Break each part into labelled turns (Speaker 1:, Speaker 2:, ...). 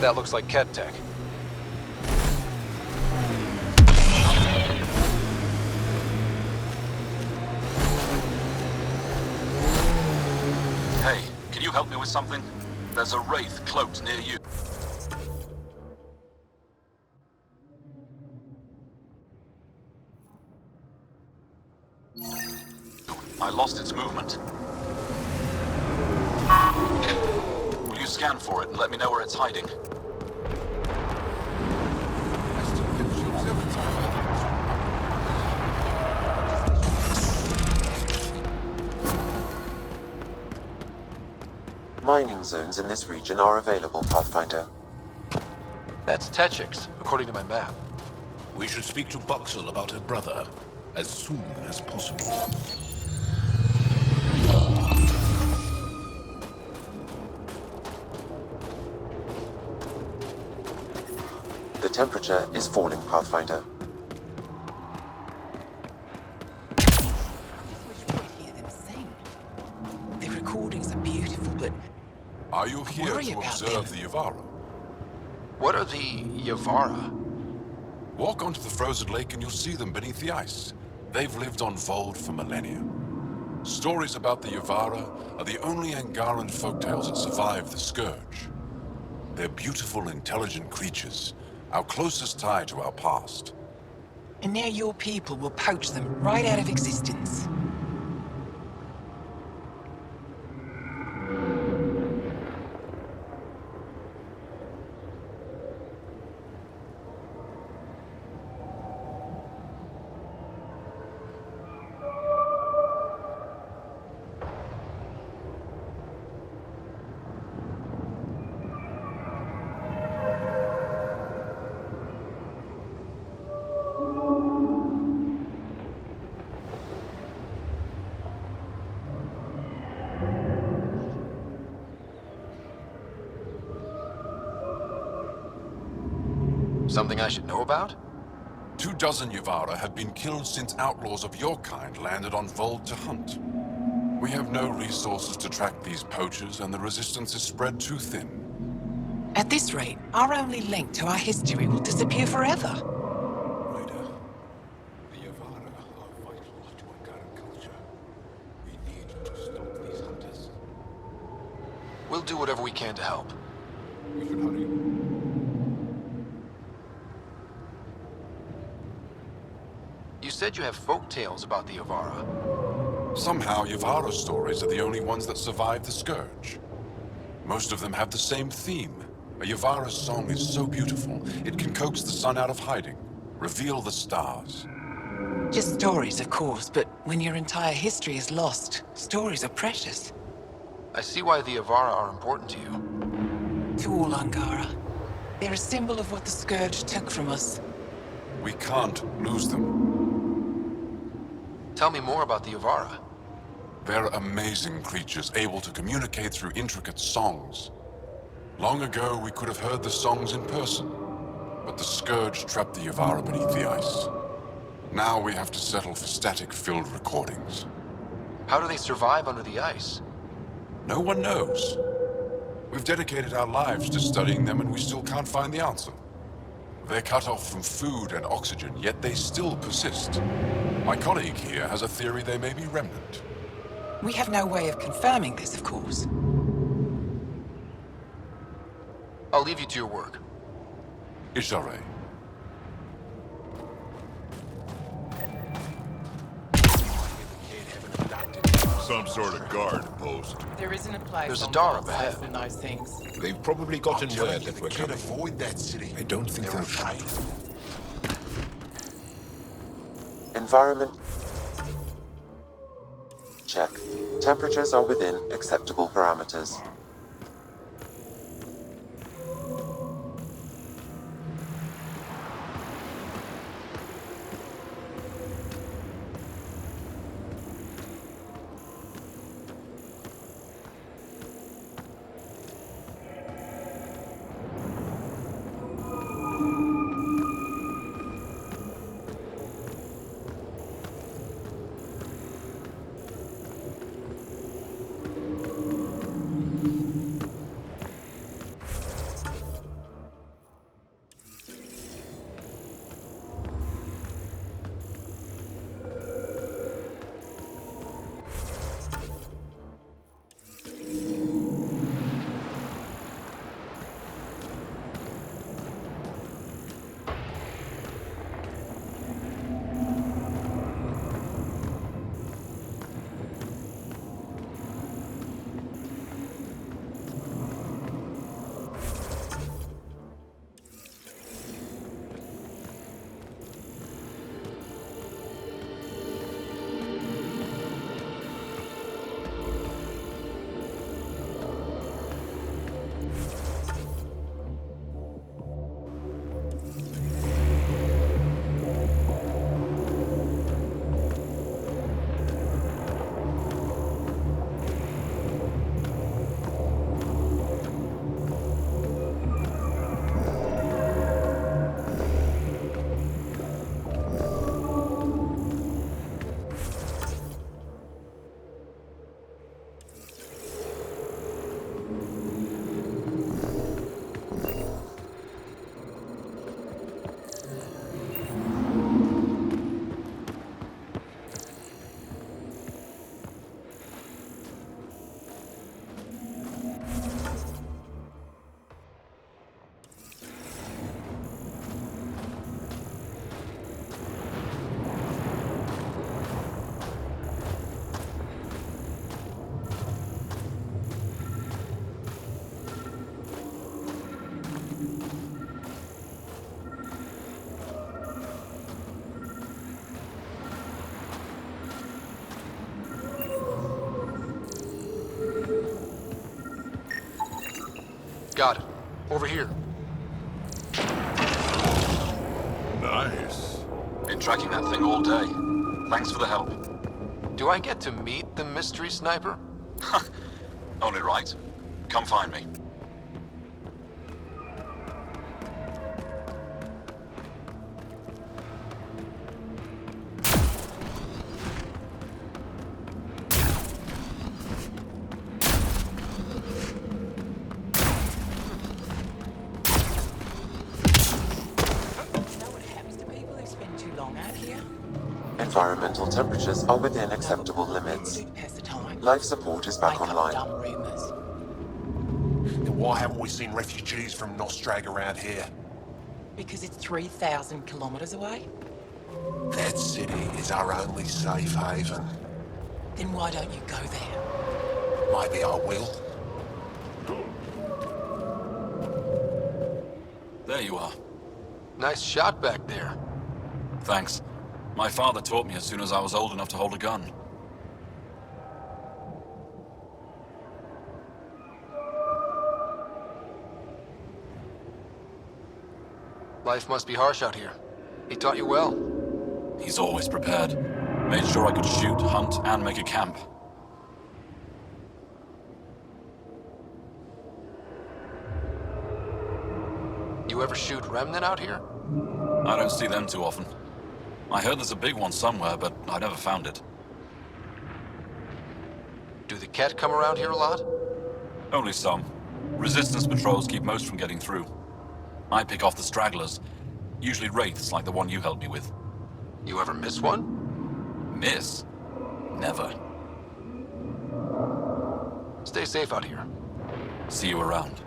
Speaker 1: That looks like Ket tech.
Speaker 2: Hey, can you help me with something? There's a wraith cloaked near you. I lost its movement. Will you scan for it and let me know where it's hiding?
Speaker 3: Mining zones in this region are available, Pathfinder.
Speaker 1: That's Techix, according to my map.
Speaker 4: We should speak to Buxel about her brother as soon as possible.
Speaker 3: The temperature is falling, Pathfinder.
Speaker 5: The recordings are beautiful, but
Speaker 4: Are you here
Speaker 5: worry
Speaker 4: to
Speaker 5: about
Speaker 4: observe
Speaker 5: them.
Speaker 4: the Yavara?
Speaker 1: What are the Yavara?
Speaker 4: Walk onto the frozen lake and you'll see them beneath the ice. They've lived on Voeld for millennia. Stories about the Yavara are the only Angaran folktales that survive the Scourge. They're beautiful, intelligent creatures, our closest tie to our past.
Speaker 5: and now your people will poach them right out of existence.
Speaker 1: Something I should know about?
Speaker 4: 24 Yavara have been killed since outlaws of your kind landed on Voeld to hunt. We have no resources to track these poachers, and the resistance is spread too thin.
Speaker 5: At this rate, our only link to our history will disappear forever.
Speaker 4: Ryder, the Yavara are vital to Angaran culture. We need to stop these hunters.
Speaker 1: We'll do whatever we can to help.
Speaker 4: We should hurry.
Speaker 1: You said you have folk tales about the Yavara.
Speaker 4: Somehow, Yavara stories are the only ones that survive the Scourge. Most of them have the same theme. A Yavara song is so beautiful, it can coax the sun out of hiding, reveal the stars.
Speaker 5: Just stories, of course, but when your entire history is lost, stories are precious.
Speaker 1: I see why the Yavara are important to you.
Speaker 5: To all Angara, they're a symbol of what the Scourge took from us.
Speaker 4: We can't lose them.
Speaker 1: Tell me more about the Yavara.
Speaker 4: They're amazing creatures, able to communicate through intricate songs. Long ago, we could have heard the songs in person, but the Scourge trapped the Yavara beneath the ice. Now we have to settle for static-filled recordings.
Speaker 1: How do they survive under the ice?
Speaker 4: No one knows. We've dedicated our lives to studying them and we still can't find the answer. They're cut off from food and oxygen, yet they still persist. My colleague here has a theory they may be remnant.
Speaker 5: We have no way of confirming this, of course.
Speaker 1: I'll leave you to your work.
Speaker 4: Ishare.
Speaker 6: Some sort of guard post.
Speaker 5: There isn't a place.
Speaker 1: There's a
Speaker 5: on
Speaker 1: door
Speaker 5: both
Speaker 1: up ahead.
Speaker 5: sides for those things.
Speaker 7: They've probably gotten word that we're
Speaker 6: Can't
Speaker 7: coming.
Speaker 6: avoid that city.
Speaker 7: I don't think
Speaker 6: They're
Speaker 7: they'll
Speaker 6: afraid.
Speaker 3: Environment. Check. Temperatures are within acceptable parameters.
Speaker 1: Got it. Over here.
Speaker 6: Nice.
Speaker 2: Been tracking that thing all day. Thanks for the help.
Speaker 1: Do I get to meet the mystery sniper?
Speaker 2: Only right. Come find me.
Speaker 5: You know what happens to people who spend too long out here?
Speaker 3: Environmental temperatures are within acceptable limits.
Speaker 5: Pass the time.
Speaker 3: Life support is back
Speaker 5: Make up
Speaker 3: online.
Speaker 5: dumb rumors.
Speaker 6: Then why haven't we seen refugees from Nostrag around here?
Speaker 5: Because it's 3,000 kilometers away?
Speaker 6: That city is our only safe haven.
Speaker 5: Then why don't you go there?
Speaker 6: Maybe I will.
Speaker 2: There you are.
Speaker 1: Nice shot back there.
Speaker 2: Thanks. My father taught me as soon as I was old enough to hold a gun.
Speaker 1: Life must be harsh out here. He taught you well.
Speaker 2: He's always prepared. Made sure I could shoot, hunt, and make a camp.
Speaker 1: You ever shoot remnant out here?
Speaker 2: I don't see them too often. I heard there's a big one somewhere, but I never found it.
Speaker 1: Do the Ket come around here a lot?
Speaker 2: Only some. Resistance patrols keep most from getting through. I pick off the stragglers. Usually wraiths like the one you helped me with.
Speaker 1: You ever miss one?
Speaker 2: Miss? Never.
Speaker 1: Stay safe out here.
Speaker 2: See you around.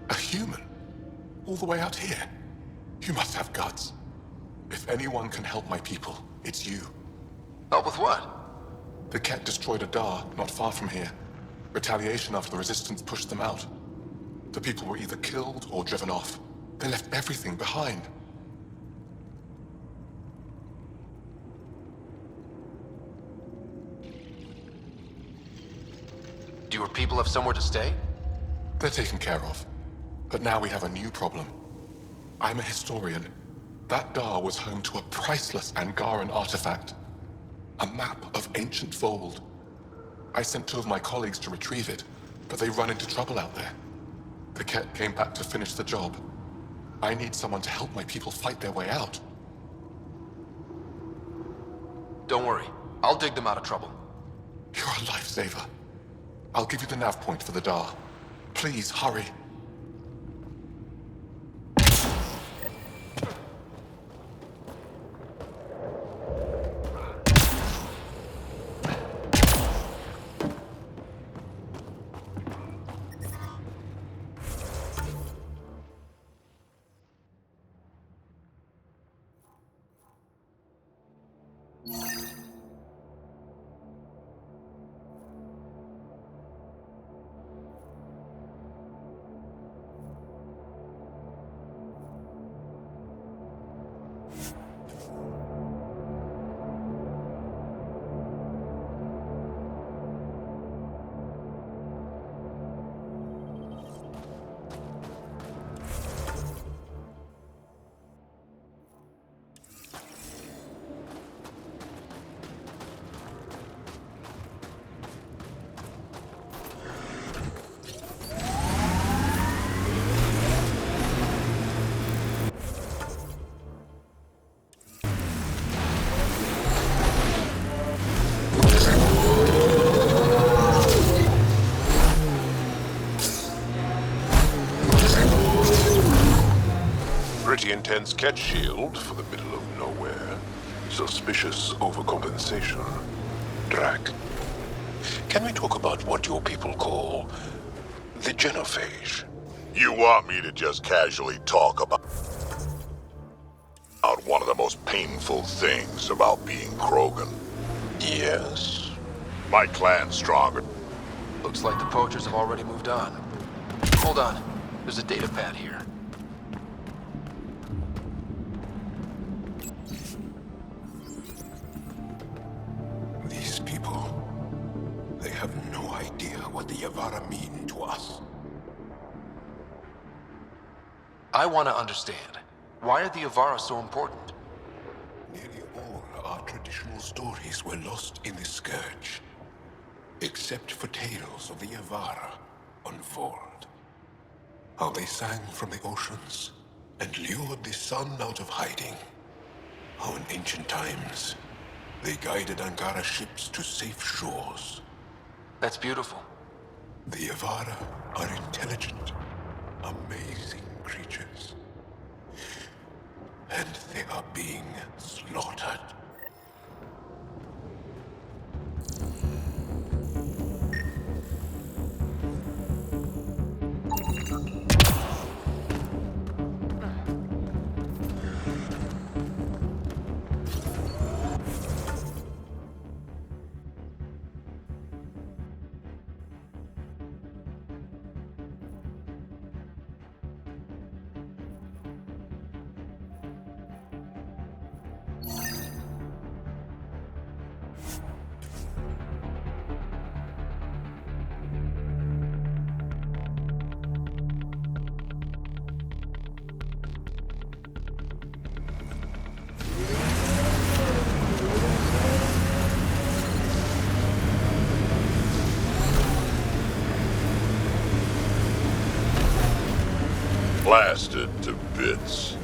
Speaker 6: A human? All the way out here? You must have guts. If anyone can help my people, it's you.
Speaker 1: Help with what?
Speaker 6: The Ket destroyed a Dar not far from here. Retaliation after the Resistance pushed them out. The people were either killed or driven off. They left everything behind.
Speaker 1: Do your people have somewhere to stay?
Speaker 6: They're taken care of. But now we have a new problem. I'm a historian. That Dar was home to a priceless Angaran artifact. A map of ancient Voeld. I sent 2 of my colleagues to retrieve it, but they run into trouble out there. The Ket came back to finish the job. I need someone to help my people fight their way out.
Speaker 1: Don't worry. I'll dig them out of trouble.
Speaker 6: You're a lifesaver. I'll give you the nav point for the Dar. Please, hurry.
Speaker 7: Pretty intense catch shield for the middle of nowhere. Suspicious overcompensation. Drac, can we talk about what your people call the genophage?
Speaker 8: You want me to just casually talk about one of the most painful things about being Krogan?
Speaker 7: Yes.
Speaker 8: My clan's stronger.
Speaker 1: Looks like the poachers have already moved on. Hold on. There's a data pad here.
Speaker 7: These people, they have no idea what the Yavara mean to us.
Speaker 1: I want to understand. Why are the Avara so important?
Speaker 7: Nearly all our traditional stories were lost in the Scourge. Except for tales of the Yavara on Voeld. How they sang from the oceans and lured the sun out of hiding. How in ancient times, they guided Angara ships to safe shores.
Speaker 1: That's beautiful.
Speaker 7: The Yavara are intelligent, amazing creatures. And they are being slaughtered.
Speaker 8: blasted to bits.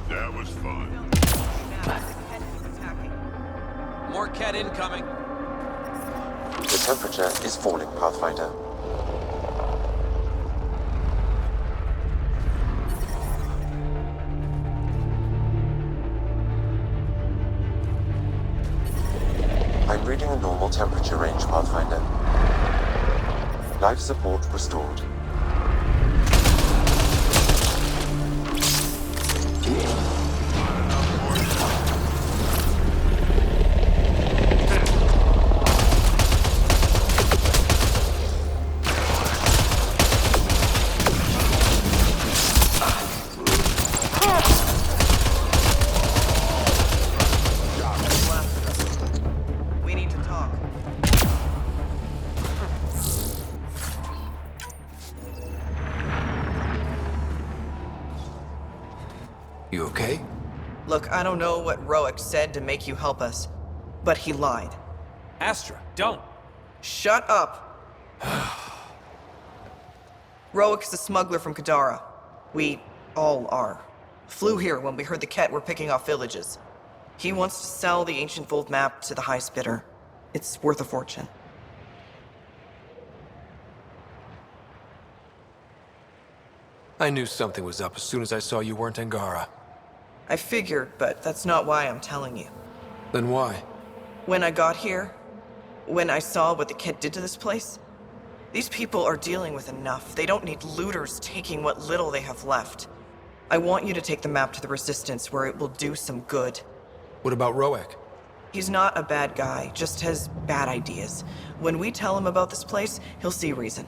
Speaker 8: That was fun.
Speaker 1: More cat incoming.
Speaker 3: The temperature is falling, Pathfinder. I'm reading a normal temperature range, Pathfinder. Life support restored.
Speaker 9: We need to talk.
Speaker 1: You okay?
Speaker 9: Look, I don't know what Roic said to make you help us, but he lied.
Speaker 1: Astra, don't.
Speaker 9: Shut up! Roic is a smuggler from Kadara. We all are. Flew here when we heard the Ket were picking off villages. He wants to sell the ancient Voeld map to the highest bidder. It's worth a fortune.
Speaker 1: I knew something was up as soon as I saw you weren't Angara.
Speaker 9: I figured, but that's not why I'm telling you.
Speaker 1: Then why?
Speaker 9: When I got here, when I saw what the Ket did to this place, these people are dealing with enough. They don't need looters taking what little they have left. I want you to take the map to the Resistance where it will do some good.
Speaker 1: What about Roic?
Speaker 9: He's not a bad guy, just has bad ideas. When we tell him about this place, he'll see reason.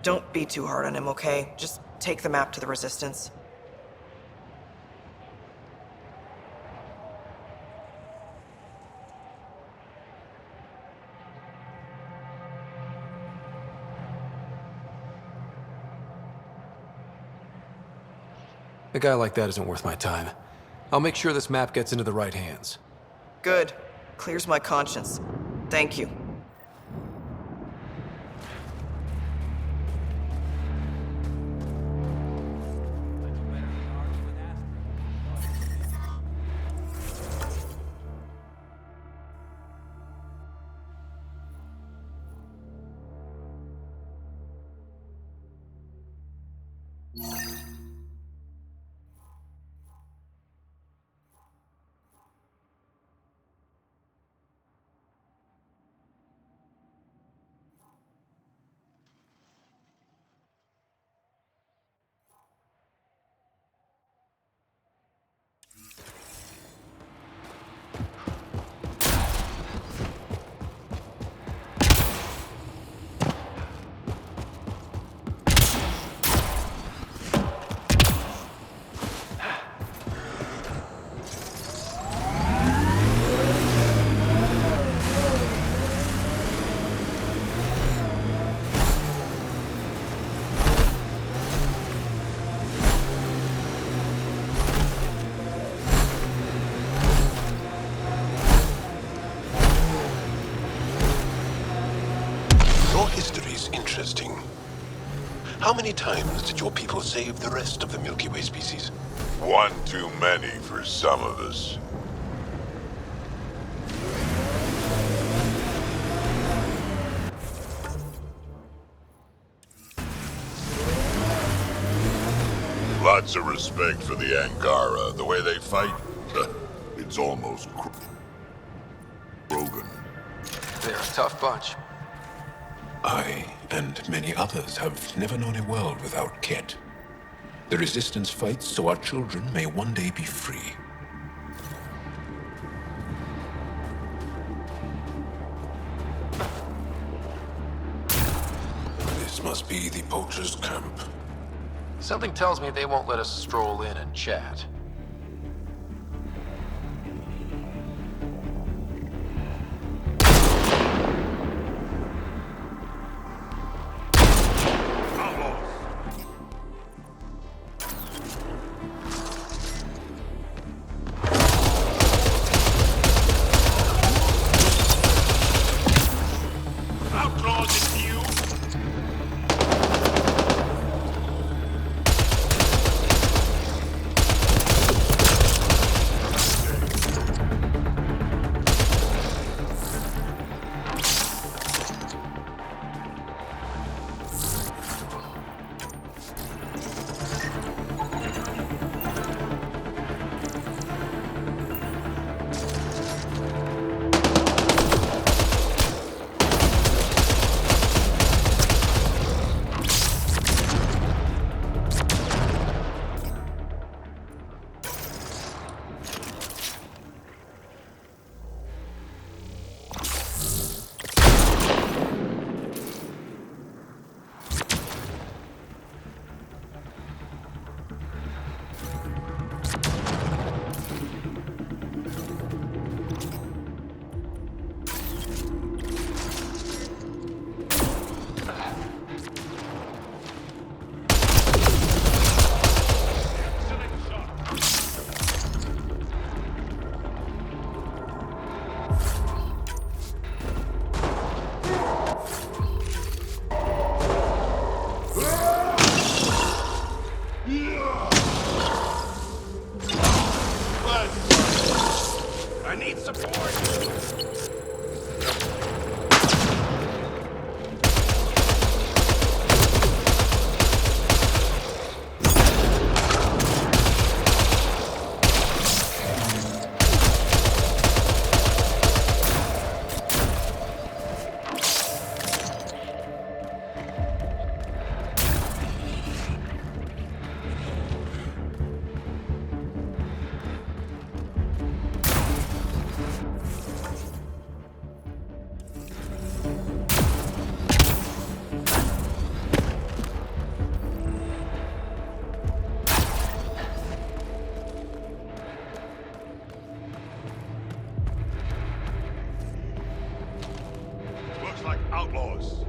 Speaker 9: Don't be too hard on him, okay? Just take the map to the Resistance.
Speaker 1: A guy like that isn't worth my time. I'll make sure this map gets into the right hands.
Speaker 9: Good. Clears my conscience. Thank you.
Speaker 7: Your history's interesting. How many times did your people save the rest of the Milky Way species?
Speaker 8: One too many for some of us. Lots of respect for the Angara. The way they fight, it's almost Krogan.
Speaker 1: They're a tough bunch.
Speaker 7: I and many others have never known a world without Ket. The Resistance fights so our children may one day be free. This must be the poacher's camp.
Speaker 1: Something tells me they won't let us stroll in and chat.
Speaker 7: I need support! Looks like outlaws.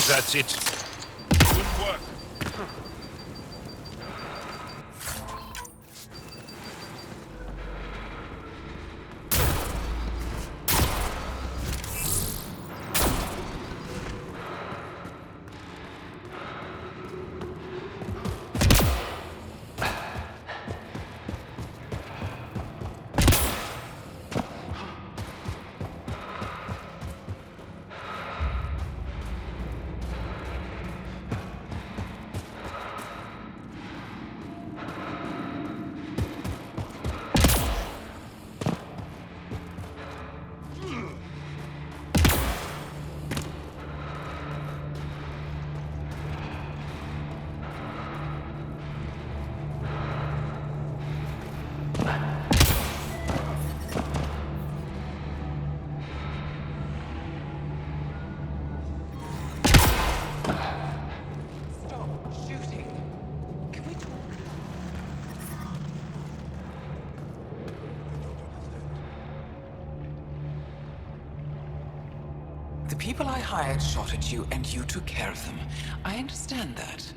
Speaker 7: That's it. Good work.
Speaker 5: Stop shooting. Can we talk? The people I hired shot at you, and you took care of them. I understand that.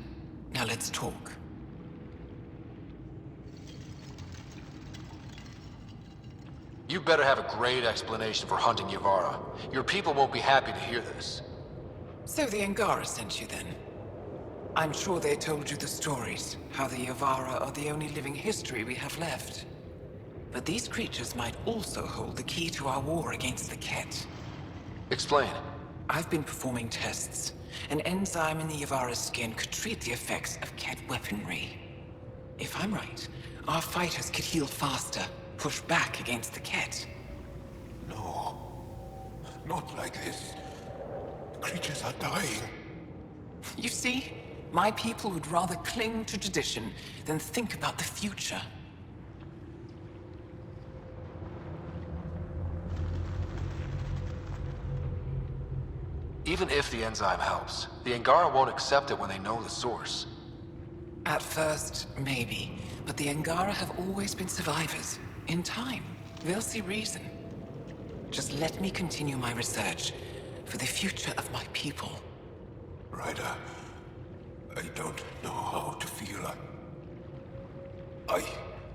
Speaker 5: Now let's talk.
Speaker 1: You better have a great explanation for hunting Yavara. Your people won't be happy to hear this.
Speaker 5: So the Angara sent you then? I'm sure they told you the stories, how the Yavara are the only living history we have left. But these creatures might also hold the key to our war against the Ket.
Speaker 1: Explain.
Speaker 5: I've been performing tests. An enzyme in the Yavara's skin could treat the effects of Ket weaponry. If I'm right, our fighters could heal faster, push back against the Ket.
Speaker 7: No. Not like this. Creatures are dying.
Speaker 5: You see, my people would rather cling to tradition than think about the future.
Speaker 1: Even if the enzyme helps, the Angara won't accept it when they know the source.
Speaker 5: At first, maybe. But the Angara have always been survivors. In time, they'll see reason. Just let me continue my research for the future of my people.
Speaker 7: Ryder, I don't know how to feel. I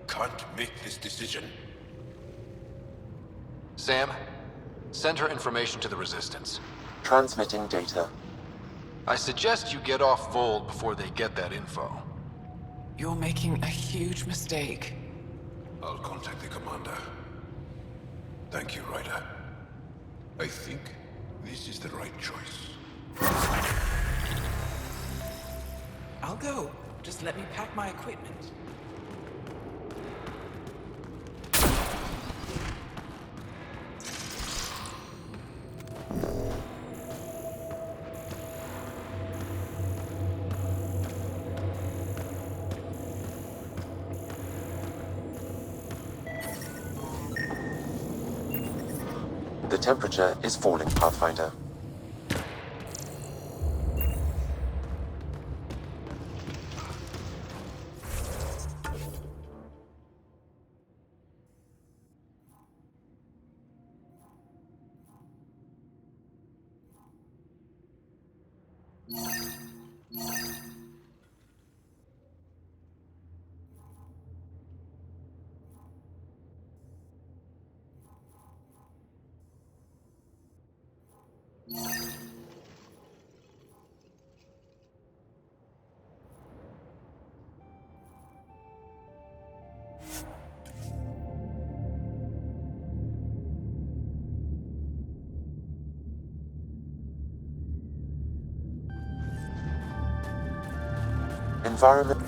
Speaker 7: can't make this decision.
Speaker 1: Sam, send her information to the Resistance.
Speaker 3: Transmitting data.
Speaker 1: I suggest you get off Voeld before they get that info.
Speaker 5: You're making a huge mistake.
Speaker 7: I'll contact the commander. Thank you, Ryder. I think This is the right choice.
Speaker 5: I'll go. Just let me pack my equipment.
Speaker 3: The temperature is falling, Pathfinder. Environment.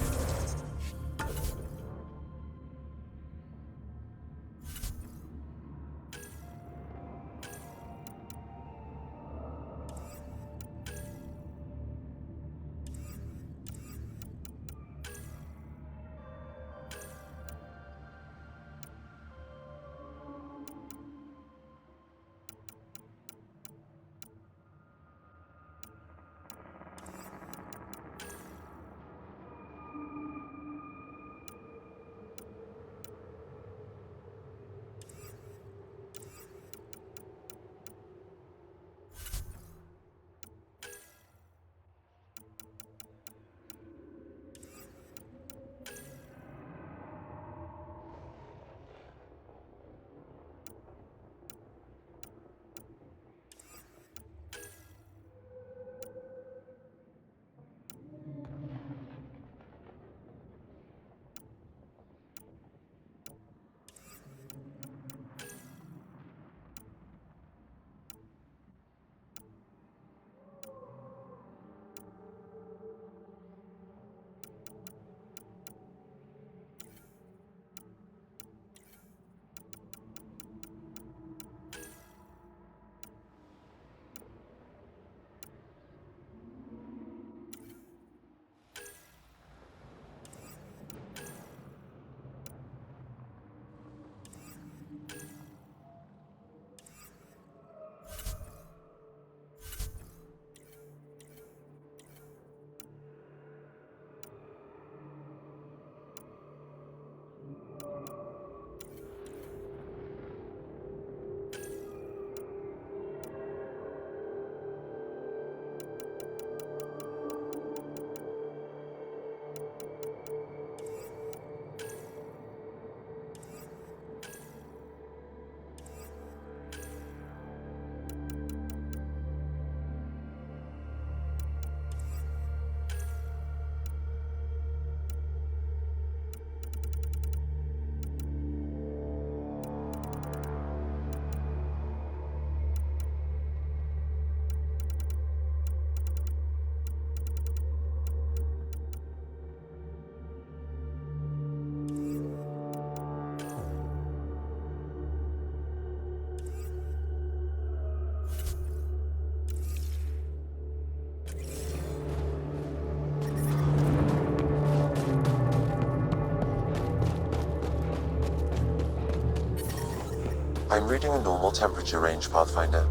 Speaker 3: I'm reading a normal temperature range, Pathfinder.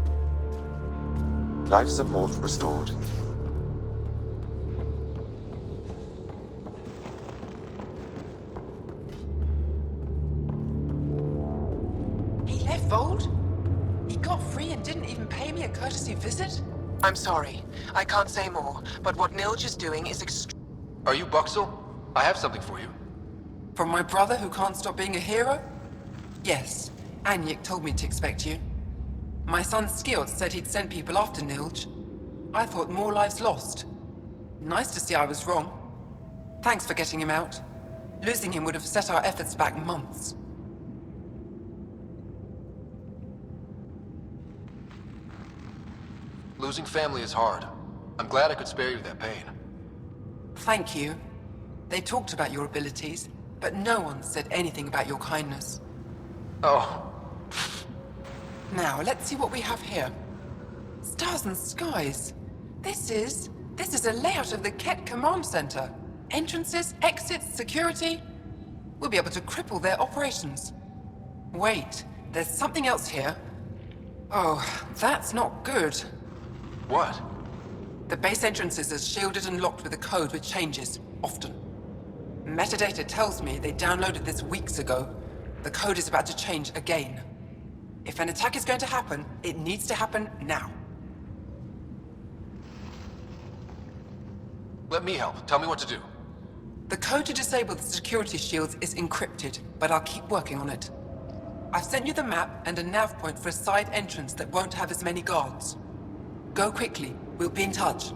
Speaker 3: Life support restored.
Speaker 5: He left Voeld? He got free and didn't even pay me a courtesy visit? I'm sorry. I can't say more, but what Nilge is doing is
Speaker 1: Are you Buxel? I have something for you.
Speaker 5: From my brother who can't stop being a hero? Yes. Anyik told me to expect you. My son Skjord said he'd sent people after Nilge. I thought more lives lost. Nice to see I was wrong. Thanks for getting him out. Losing him would have set our efforts back months.
Speaker 1: Losing family is hard. I'm glad I could spare you that pain.
Speaker 5: Thank you. They talked about your abilities, but no one said anything about your kindness.
Speaker 1: Oh,
Speaker 5: Now, let's see what we have here. Stars and skies. This is a layout of the Ket Command Center. Entrances, exits, security. We'll be able to cripple their operations. Wait, there's something else here. Oh, that's not good.
Speaker 1: what?
Speaker 5: The base entrances are shielded and locked with a code which changes, often. Metadata tells me they downloaded this weeks ago. The code is about to change again. If an attack is going to happen, it needs to happen now.
Speaker 1: Let me help. Tell me what to do.
Speaker 5: The code to disable the security shields is encrypted, but I'll keep working on it. I've sent you the map and a nav point for a side entrance that won't have as many guards. Go quickly. We'll be in touch.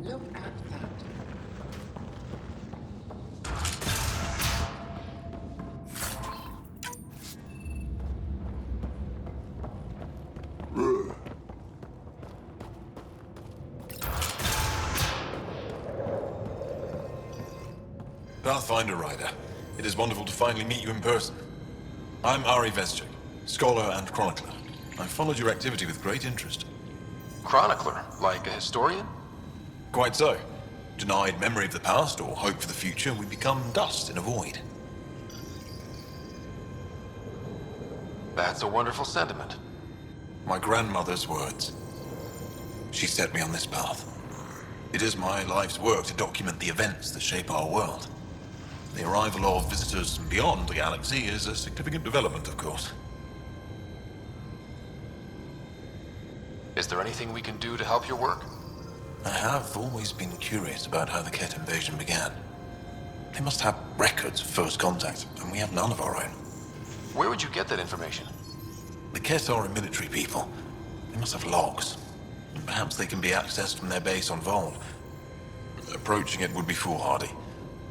Speaker 5: Look at that.
Speaker 10: Pathfinder Rider, it is wonderful to finally meet you in person. I'm Ari Vezchik, scholar and chronicler. I've followed your activity with great interest.
Speaker 1: Chronicler? Like a historian?
Speaker 10: Quite so. Denied memory of the past or hope for the future, we become dust in a void.
Speaker 1: That's a wonderful sentiment.
Speaker 10: My grandmother's words. She set me on this path. It is my life's work to document the events that shape our world. The arrival of visitors from beyond the galaxy is a significant development, of course.
Speaker 1: Is there anything we can do to help your work?
Speaker 10: I have always been curious about how the Ket invasion began. They must have records of first contact, and we have none of our own.
Speaker 1: Where would you get that information?
Speaker 10: The Ket are a military people. They must have logs. And perhaps they can be accessed from their base on Voeld. Approaching it would be foolhardy.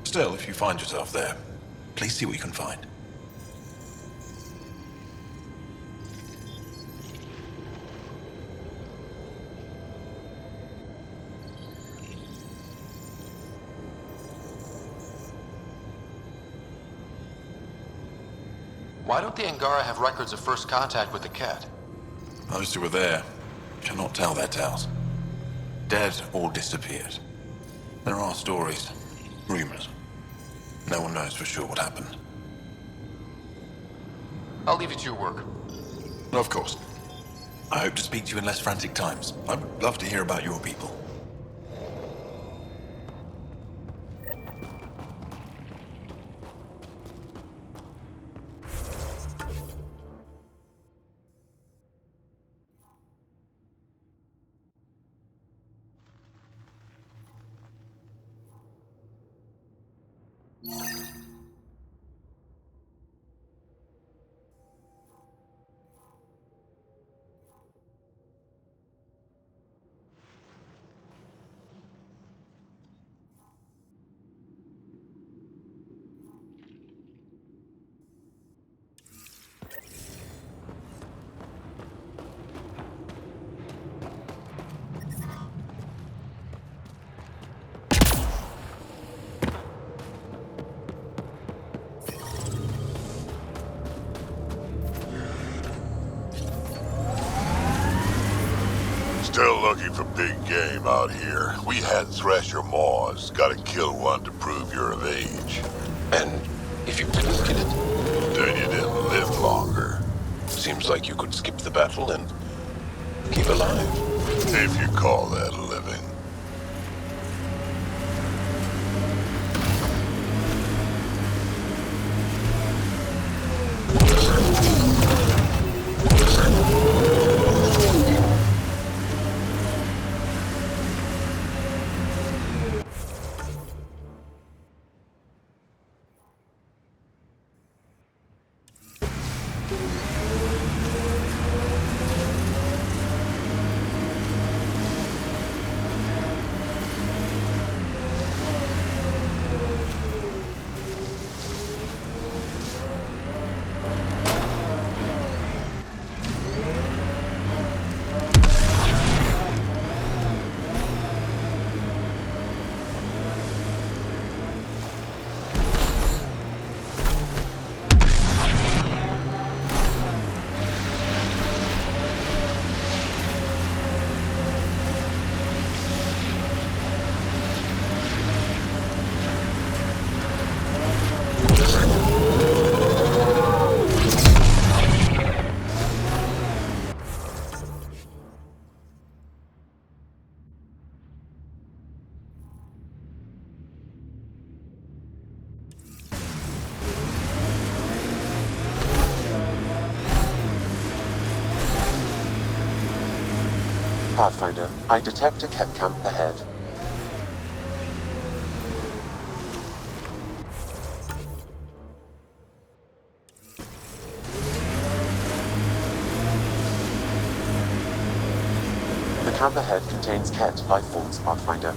Speaker 10: Still, if you find yourself there, please see what you can find.
Speaker 1: Why don't the Angara have records of first contact with the Ket?
Speaker 10: Those who were there cannot tell their tales. Dead or disappeared. There are stories, rumors. No one knows for sure what happened.
Speaker 1: I'll leave you to your work.
Speaker 10: Of course. I hope to speak to you in less frantic times. I would love to hear about your people.
Speaker 8: Still looking for big game out here. We had Thresher Maws. Gotta kill one to prove you're of age.
Speaker 7: And if you couldn't kill it,
Speaker 8: Then you didn't live longer.
Speaker 7: seems like you could skip the battle and keep alive.
Speaker 8: If you call that living.
Speaker 3: Pathfinder, I detect a Ket camp ahead. The camp ahead contains Ket life forms, Pathfinder.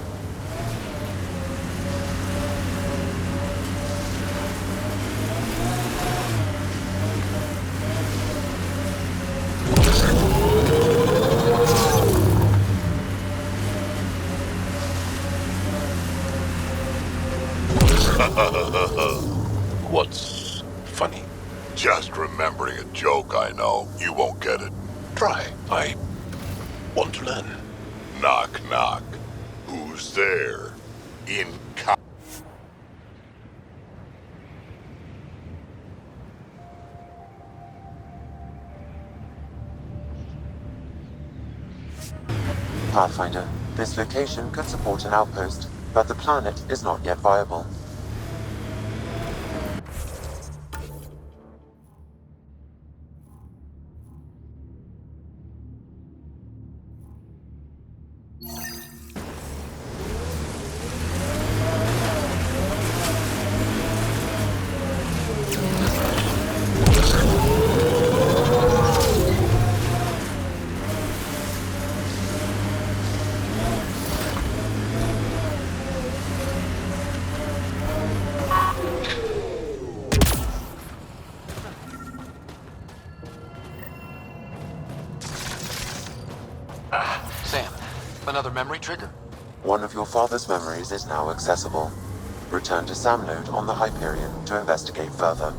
Speaker 7: What's funny?
Speaker 8: Just remembering a joke, I know. You won't get it.
Speaker 7: Try. I want to learn.
Speaker 8: Knock, knock. Who's there? In co-
Speaker 3: Pathfinder, this location could support an outpost, but the planet is not yet viable.
Speaker 1: Sam, another memory trigger?
Speaker 3: One of your father's memories is now accessible. Return to Sam Node on the Hyperion to investigate further.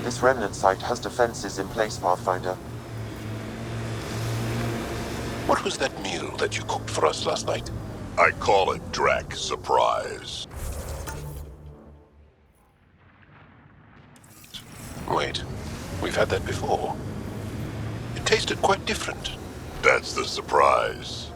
Speaker 3: This remnant site has defenses in place, Pathfinder.
Speaker 7: What was that meal that you cooked for us last night?
Speaker 8: I call it Drac Surprise.
Speaker 7: Wait, we've had that before. It tasted quite different.
Speaker 8: That's the surprise.